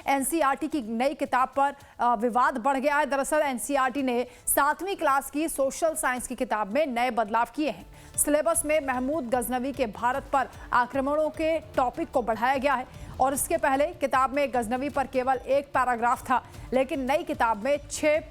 NCERT की नई किताब पर विवाद बढ़ गया है। दरअसल एनसीईआरटी ने 7वीं क्लास की सोशल साइंस की किताब में नए बदलाव किए हैं। सिलेबस में महमूद गजनवी के भारत पर आक्रमणों के टॉपिक को बढ़ाया गया है और इसके पहले किताब में गजनवी पर केवल एक पैराग्राफ था, लेकिन नई किताब में 6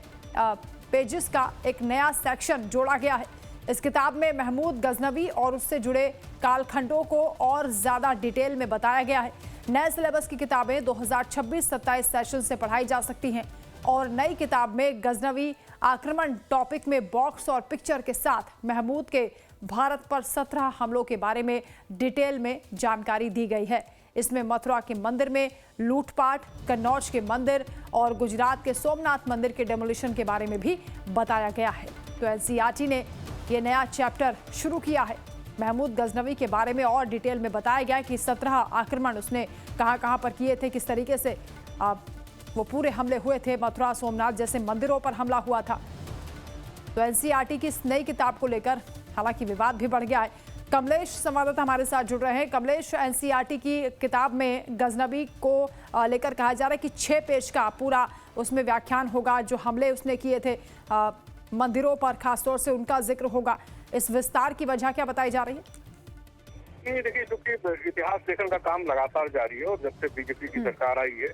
पेजेस का एक नया सेक्शन जोड़ा गया है। इस किताब में महमूद गजनवी और उससे जुड़े कालखंडों को और ज्यादा डिटेल में बताया गया है। नए सिलेबस की किताबें 2026-27 सेशन से पढ़ाई जा सकती हैं और नई किताब में गजनवी आक्रमण टॉपिक में बॉक्स और पिक्चर के साथ महमूद के भारत पर 17 हमलों के बारे में डिटेल में जानकारी दी गई है। इसमें मथुरा के मंदिर में लूटपाट, कन्नौज के मंदिर और गुजरात के सोमनाथ मंदिर के डेमोलिशन के बारे में भी बताया गया है। तो एनसीईआरटी ने ये नया चैप्टर शुरू किया है। महमूद गजनवी के बारे में और डिटेल में बताया गया है कि 17 आक्रमण उसने कहां पर किए थे, किस तरीके से वो पूरे हमले हुए थे। मथुरा, सोमनाथ जैसे मंदिरों पर हमला हुआ था। तो एनसीईआरटी की इस नई किताब को लेकर हालांकि विवाद भी बढ़ गया है। कमलेश संवाददाता हमारे साथ जुड़ रहे हैं। कमलेश, एनसीईआरटी की किताब में गजनवी को लेकर कहा जा रहा है कि 6 पेज का पूरा उसमें व्याख्यान होगा। जो हमले उसने किए थे मंदिरों पर, खासतौर से उनका जिक्र होगा। इस विस्तार की वजह क्या बताई जा रही है? ये देखिए, क्योंकि इतिहास लेखन का काम लगातार जारी है और जब से बीजेपी की सरकार आई है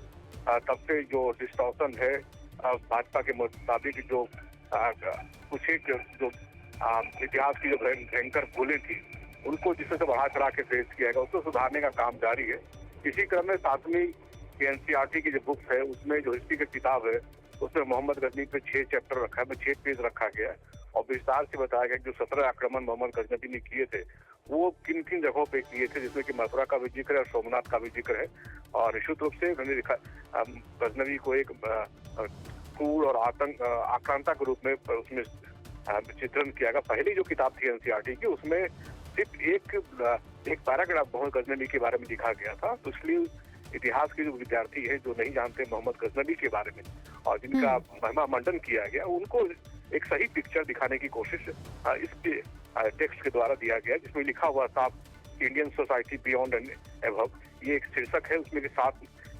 तब से जो डिस्टॉर्शन है भाजपा के मुताबिक, जो कुछ एक जो इतिहास की जो भयंकर भूलें थी उनको जिससे से बढ़ा चढ़ा के पेश किया गया, उसको सुधारने का काम जारी है। इसी क्रम में 7वीं एनसीईआरटी की जो बुक है उसमें जो हिस्ट्री की किताब है उसमें मोहम्मद गजनवी पे 6 चैप्टर रखा है, 6 पेज रखा गया है और विस्तार से बताया गया कि जो 17 आक्रमण मोहम्मद गजनवी ने किए थे वो किन किन जगहों पे किए थे, जिसमें कि मथुरा का भी जिक्र है और सोमनाथ का भी जिक्र है। और निश्चित रूप से उन्होंने लिखा गजनवी को एक क्रूर और आक्रांता के रूप में उसमें चित्रण किया गया। पहली जो किताब थी एनसीईआरटी की उसमें सिर्फ एक पैराग्राफ मोहम्मद गजनवी के बारे में लिखा गया था। तो इसलिए इतिहास के जो विद्यार्थी हैं जो नहीं जानते मोहम्मद गजनवी के बारे में और जिनका महिमा मंडन किया गया, उनको एक सही पिक्चर दिखाने की कोशिश इसके टेक्स्ट के द्वारा दिया गया, जिसमें लिखा हुआ था Indian society beyond and above. ये एक शीर्षक है, उसमें 7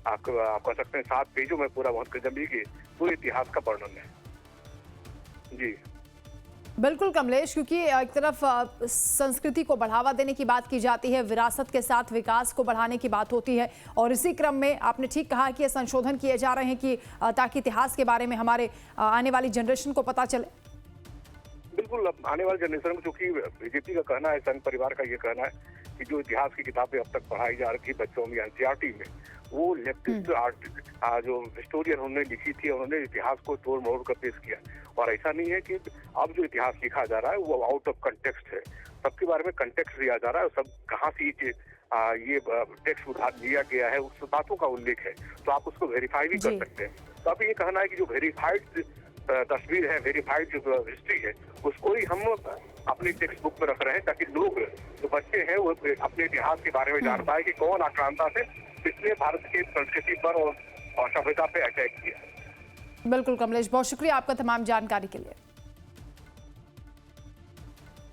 आप कह सकते हैं 7 पेजों में पूरा मोहम्मद गजनवी के पूरे इतिहास का वर्णन है। जी बिल्कुल कमलेश, क्योंकि एक तरफ संस्कृति को बढ़ावा देने की बात की जाती है, विरासत के साथ विकास को बढ़ाने की बात होती है और इसी क्रम में आपने ठीक कहा कि ये संशोधन किए जा रहे हैं कि ताकि इतिहास के बारे में हमारे आने वाली जनरेशन को पता चले। बिल्कुल, अब आने वाली जनरेशन को, चूंकि बीजेपी का कहना है, संघ परिवार का ये कहना है कि जो इतिहास की किताबें अब तक पढ़ाई जा रही थी बच्चों में एनसीईआरटी में, वो लेफ्टिस्ट जो हिस्टोरियन उन्होंने लिखी थी, उन्होंने इतिहास को तोड़ मरोड़ कर पेश किया। और ऐसा नहीं है कि अब जो इतिहास लिखा जा रहा है वो आउट ऑफ कंटेक्स्ट है, सबके बारे में कंटेक्स्ट दिया जा रहा है, सब कहाँ से ये टेक्स्ट उधार लिया गया है उस बातों का उल्लेख है, तो आप उसको वेरीफाई भी कर सकते हैं। तो अब ये कहना है कि जो वेरीफाइड तस्वीर है, वेरीफाइड जो हिस्ट्री है, उसको ही हम अपनी टेक्स्ट बुक में रख रहे हैं ताकि लोग, जो बच्चे हैं, वो अपने इतिहास के बारे में जान पाए कि कौन आक्रांता से किसने भारत की संस्कृति पर और सभ्यता पे अटैक किया। बिल्कुल कमलेश, बहुत शुक्रिया आपका तमाम जानकारी के लिए।